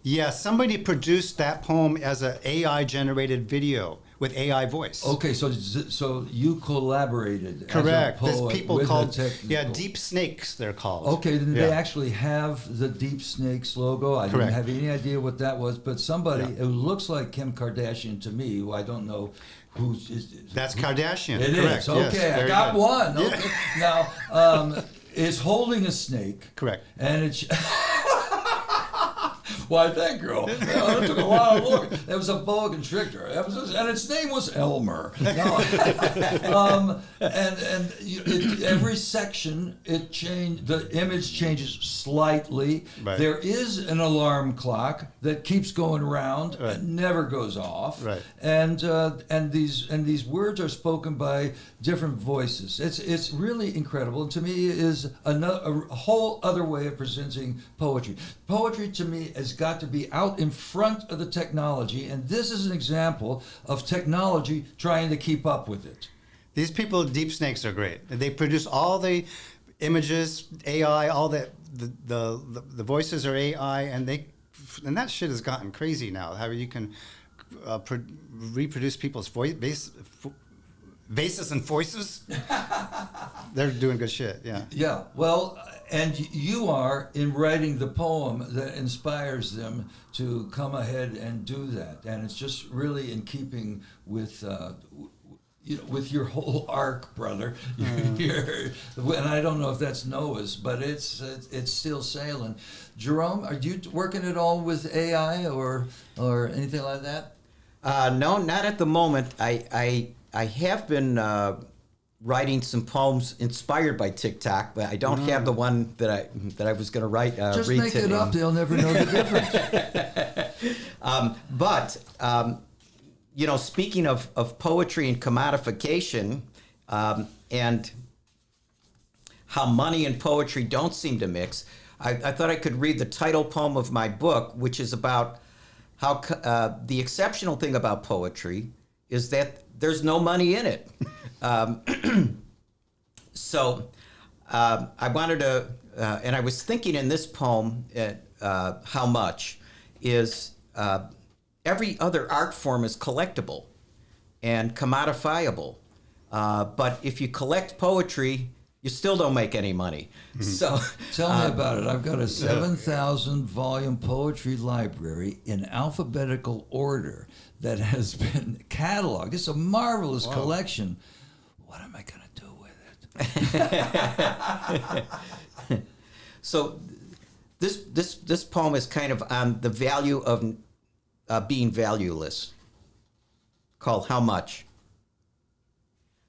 Yeah, somebody produced that poem as an AI-generated video with AI voice. Okay, so you collaborated. Correct. As a There's poet people with called, a technical- deep snakes, they're called. Okay, then Yeah. they actually have the Deep Snakes logo. I Correct. didn't have any idea what that was, but somebody who looks like Kim Kardashian to me, who I don't know who's... That's Kardashian. It Correct. is. Okay, Yes, I very got good. one. Okay. Now, is holding a snake. Correct. And it's... Why, that girl. It took a while to look. That was a boa constrictor. And its name was Elmer. No. Every section, the image changes slightly. Right. There is an alarm clock that keeps going around. Right. It never goes off. Right. And these words are spoken by different voices. It's really incredible. And to me, is a whole other way of presenting poetry. Poetry to me has got to be out in front of the technology, and this is an example of technology trying to keep up with it. These people, deep snakes, are great. They produce all the images, AI, all that. The voices are AI, and that shit has gotten crazy now. How you can reproduce people's vases and voices. They're doing good shit. Yeah. Yeah. Well, and you are in writing the poem that inspires them to come ahead and do that, and it's just really in keeping with. With your whole arc, brother, and I don't know if that's Noah's, but it's still sailing. Jerome, are you working at all with AI or anything like that? No, not at the moment. I have been writing some poems inspired by TikTok, but I don't have the one that I was going to write. Just read make to it up; they'll never know the difference. Speaking of poetry and commodification, and how money and poetry don't seem to mix, I thought I could read the title poem of my book, which is about how the exceptional thing about poetry is that there's no money in it. So I wanted to, and I was thinking in this poem, how much is... every other art form is collectible and commodifiable. But if you collect poetry, you still don't make any money. Mm-hmm. So tell me about it. I've got a 7,000 volume poetry library in alphabetical order that has been cataloged. It's a marvelous collection. What am I going to do with it? So this poem is kind of on the value of being valueless, called How Much?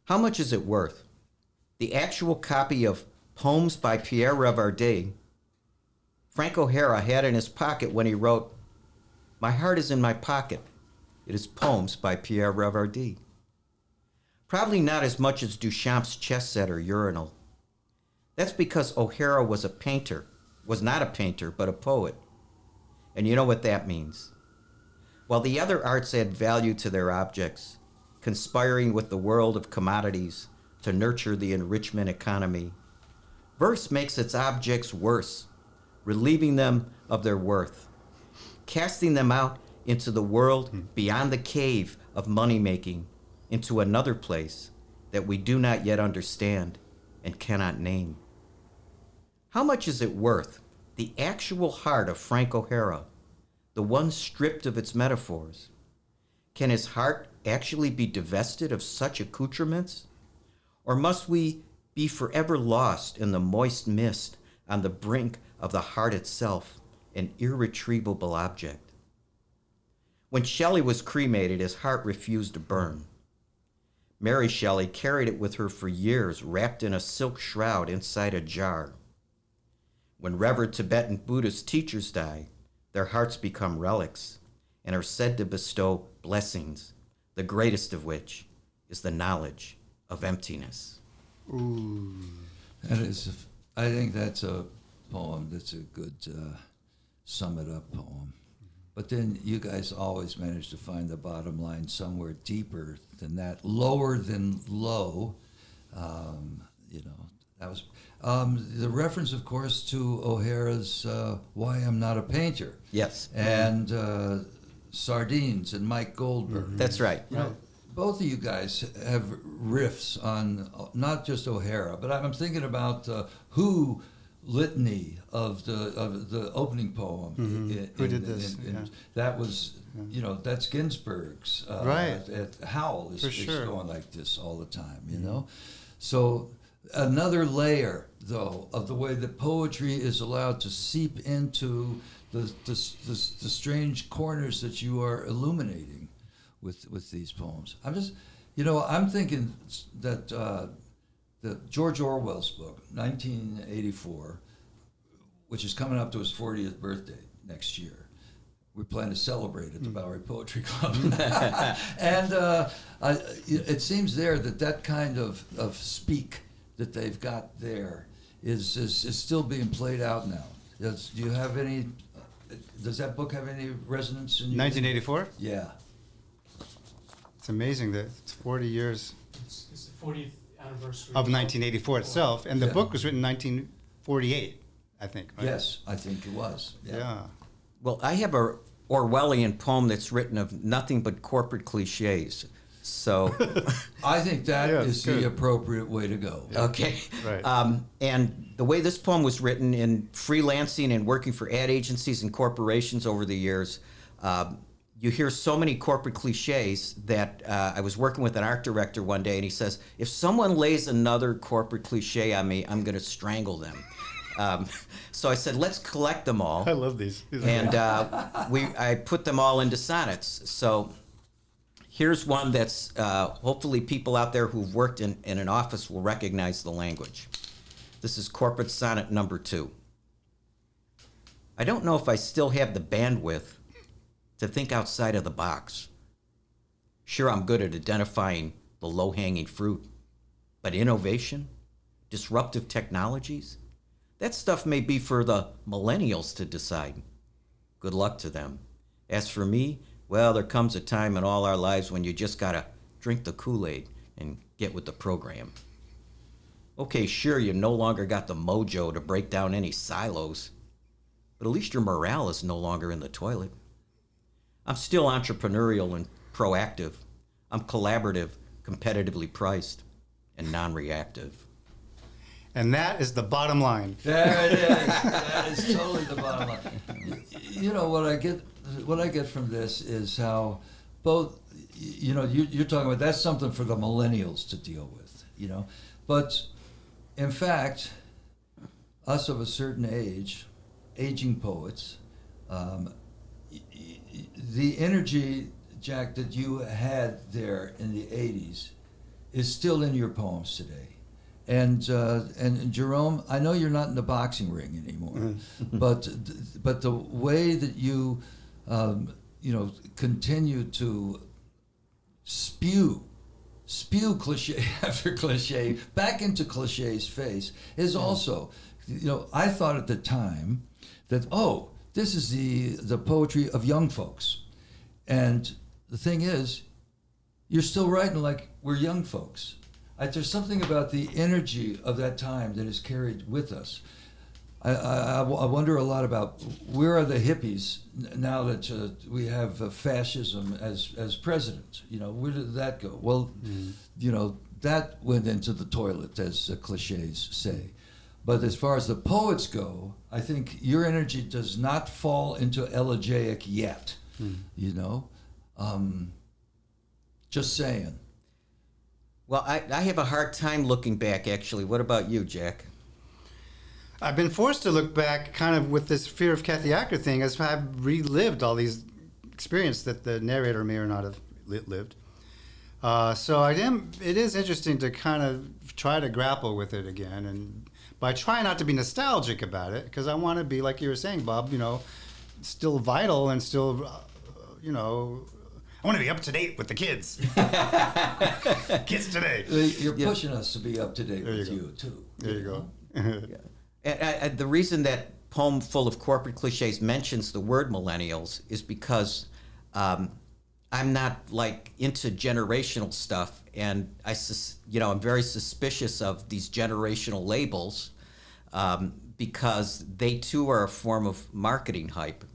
How much is it worth? The actual copy of Poems by Pierre Revardé Frank O'Hara had in his pocket when he wrote, My heart is in my pocket. It is poems by Pierre Revardie. Probably not as much as Duchamp's chess set or urinal. That's because O'Hara was not a painter, but a poet. And you know what that means. While the other arts add value to their objects, conspiring with the world of commodities to nurture the enrichment economy, verse makes its objects worse, relieving them of their worth, casting them out into the world beyond the cave of money-making, into another place that we do not yet understand and cannot name. How much is it worth, the actual heart of Frank O'Hara, the one stripped of its metaphors? Can his heart actually be divested of such accoutrements? Or must we be forever lost in the moist mist on the brink of the heart itself, an irretrievable object? When Shelley was cremated, his heart refused to burn. Mary Shelley carried it with her for years, wrapped in a silk shroud inside a jar. When Revered Tibetan Buddhist teachers die, their hearts become relics and are said to bestow blessings, the greatest of which is the knowledge of emptiness. Ooh. I think that's a poem that's a good sum it up poem. But then you guys always manage to find the bottom line somewhere deeper than that, lower than low. That was the reference, of course, to O'Hara's "Why I'm Not a Painter." Yes. And Sardines and Mike Goldberg. That's right. Both of you guys have riffs on not just O'Hara, but I'm thinking about Who litany of the opening poem. Who did this? That was, that's Ginsberg's. Right. Howl is sure. going like this all the time, you know? So another layer, though, of the way that poetry is allowed to seep into the strange corners that you are illuminating with these poems. I'm thinking that the George Orwell's book, 1984, which is coming up to his 40th birthday next year. We plan to celebrate at the Bowery Poetry Club. And it seems there that kind of speak that they've got there is still being played out now. Does that book have any resonance in you? 1984? Yeah. It's amazing that it's 40 years It's the 40th anniversary of 1984 itself, and the Yeah. book was written in 1948, I think. Right? Yes, I think it was. Yeah. Well, I have a Orwellian poem that's written of nothing but corporate cliches. So, I think that Yeah, is good. the appropriate way to go. okay. Right. And the way this poem was written in freelancing and working for ad agencies and corporations over the years, you hear so many corporate cliches that I was working with an art director one day, and he says, if someone lays another corporate cliche on me, I'm going to strangle them. So I said, let's collect them all. I love these. And I put them all into sonnets. So here's one that's hopefully people out there who've worked in an office will recognize the language. This is corporate sonnet number 2. I don't know if I still have the bandwidth to think outside of the box. Sure, I'm good at identifying the low-hanging fruit, but innovation, disruptive technologies, that stuff may be for the millennials to decide. Good luck to them. As for me, well, there comes a time in all our lives when you just gotta drink the Kool-Aid and get with the program. Okay, sure, you no longer got the mojo to break down any silos, but at least your morale is no longer in the toilet. I'm still entrepreneurial and proactive. I'm collaborative, competitively priced, and non-reactive. And that is the bottom line. There it is. That is totally the bottom line. You know what I get from this is how both, you're talking about that's something for the millennials to deal with, but in fact, us of a certain age, aging poets, the energy, Jack, that you had there in the 80s is still in your poems today. And Jerome, I know you're not in the boxing ring anymore, but the way that you continue to spew cliche after cliche back into cliche's face is also, I thought at the time that, this is the poetry of young folks. And the thing is, you're still writing like we're young folks. There's something about the energy of that time that is carried with us. I wonder a lot about where are the hippies now that we have fascism as president. Where did that go? Well, that went into the toilet, as the cliches say. But as far as the poets go, I think your energy does not fall into elegiac yet. Just saying. Well, I have a hard time looking back, actually. What about you, Jack? I've been forced to look back kind of with this fear of Kathy Acker thing as I've relived all these experiences that the narrator may or not have lived. It is interesting to kind of try to grapple with it again. And but I try not to be nostalgic about it because I want to be, like you were saying, Bob, still vital and still, I want to be up to date with the kids. Kids today. You're pushing us to be up to date with you, too. There you go. Yeah. And the reason that poem full of corporate cliches mentions the word millennials is because I'm not like into generational stuff, and I'm very suspicious of these generational labels because they too are a form of marketing hype.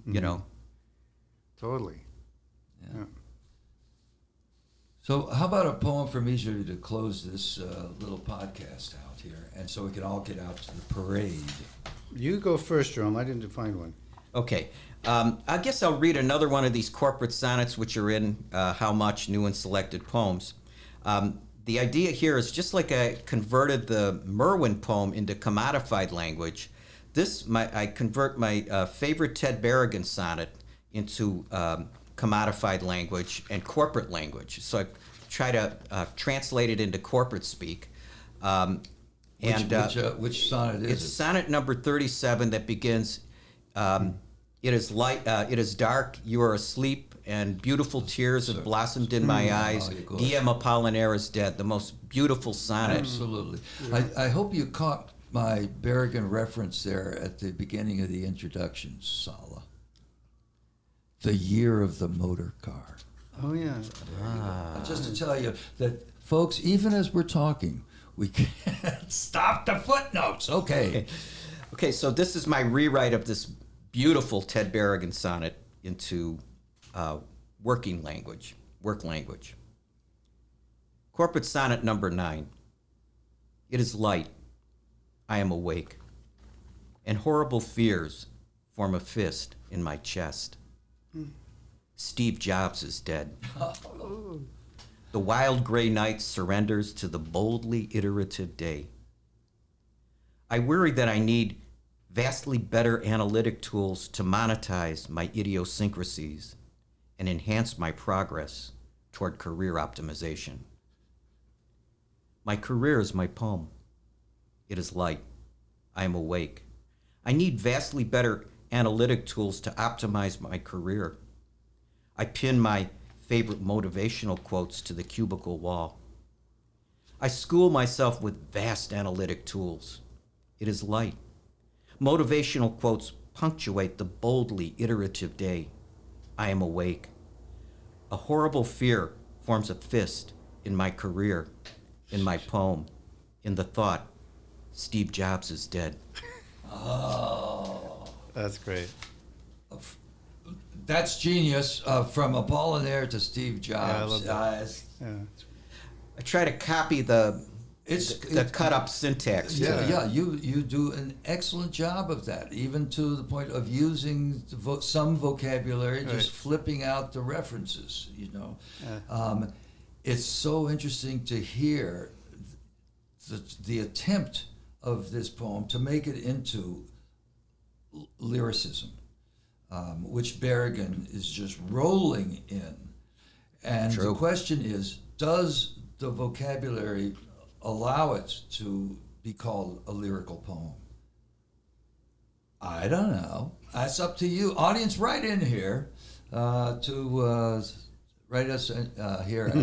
Totally. Yeah. So how about a poem from each of you to close this little podcast out here, and so we can all get out to the parade? You go first, Jerome. I didn't find one. Okay. I guess I'll read another one of these corporate sonnets, which are in How Much? New and Selected Poems. The idea here is just like I converted the Merwin poem into commodified language, I convert my favorite Ted Berrigan sonnet into commodified language and corporate language. So I try to translate it into corporate speak. Which sonnet is it? It's sonnet number 37 that begins, it is dark, you are asleep, and beautiful tears have blossomed in my eyes. Diem Apollinaire is dead, the most beautiful sonnet. Absolutely. Yeah. I hope you caught my Berrigan reference there at the beginning of the introduction, Sala. The year of the motor car. Oh, yeah. Just to tell you that, folks, even as we're talking, we can't stop the footnotes. Okay. Okay, so this is my rewrite of this beautiful Ted Berrigan sonnet into work language. Corporate sonnet number 9. It is light. I am awake. And horrible fears form a fist in my chest. Steve Jobs is dead. The wild gray night surrenders to the boldly iterative day. I worry that I need vastly better analytic tools to monetize my idiosyncrasies and enhance my progress toward career optimization. My career is my poem. It is light. I am awake. I need vastly better analytic tools to optimize my career. I pin my favorite motivational quotes to the cubicle wall. I school myself with vast analytic tools. It is light. Motivational quotes punctuate the boldly iterative day. I am awake. A horrible fear forms a fist in my career, in my poem, in the thought, Steve Jobs is dead. Oh. That's great. That's genius. From Apollinaire to Steve Jobs. Yeah, I love that. Yeah. I try to copy the cut up syntax. Yeah, you do an excellent job of that, even to the point of using some vocabulary, just flipping out the references. It's so interesting to hear the attempt of this poem to make it into lyricism, which Berrigan is just rolling in. And True. The question is, does the vocabulary allow it to be called a lyrical poem? I don't know. That's up to you. Audience, write in here. to write us here at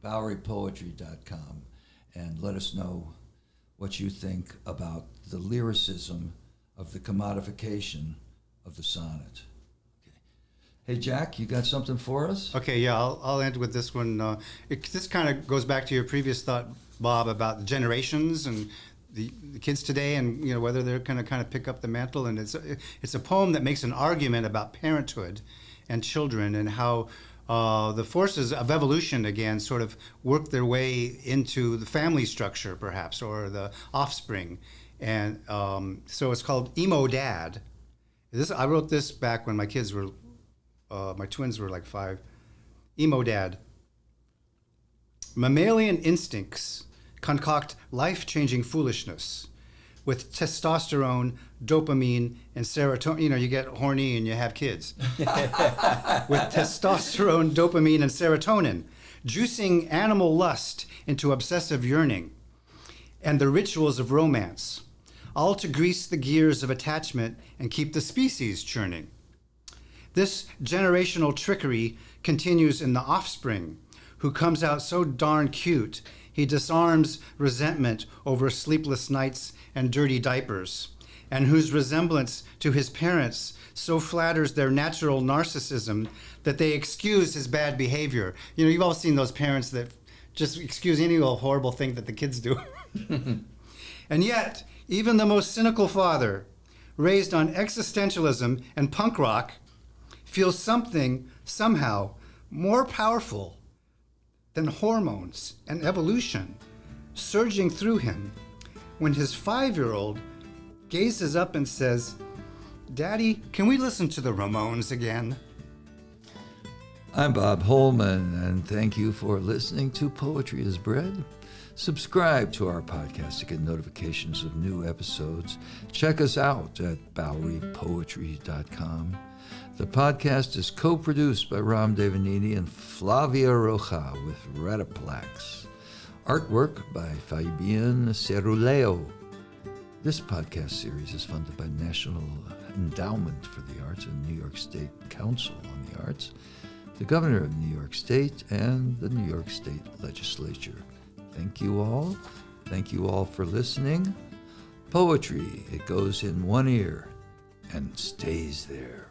BoweryPoetry.com and let us know what you think about the lyricism of the commodification of the sonnet. Okay. Hey, Jack, you got something for us? Okay, yeah, I'll end with this one. This kind of goes back to your previous thought, Bob, about the generations and the kids today, and whether they're going to kind of pick up the mantle. And it's a poem that makes an argument about parenthood and children and how the forces of evolution again sort of work their way into the family structure, perhaps, or the offspring. And so it's called Emo Dad. I wrote this back when my kids were, my twins were like 5. Emo Dad. Mammalian instincts concoct life-changing foolishness with testosterone, dopamine, and serotonin. You get horny and you have kids. With testosterone, dopamine, and serotonin, juicing animal lust into obsessive yearning, and the rituals of romance, all to grease the gears of attachment and keep the species churning. This generational trickery continues in the offspring, who comes out so darn cute he disarms resentment over sleepless nights and dirty diapers, and whose resemblance to his parents so flatters their natural narcissism that they excuse his bad behavior. You've all seen those parents that just excuse any old horrible thing that the kids do. And yet, even the most cynical father, raised on existentialism and punk rock, feels something, somehow, more powerful than hormones and evolution surging through him when his 5-year-old gazes up and says, "Daddy, can we listen to the Ramones again?" I'm Bob Holman, and thank you for listening to Poetry is Bread. Subscribe to our podcast to get notifications of new episodes. Check us out at BoweryPoetry.com. The podcast is co-produced by Ram Devanini and Flavia Roja with Retaplax. Artwork by Fabian Ceruleo. This podcast series is funded by National Endowment for the Arts and New York State Council on the Arts, the Governor of New York State, and the New York State Legislature. Thank you all. Thank you all for listening. Poetry, it goes in one ear and stays there.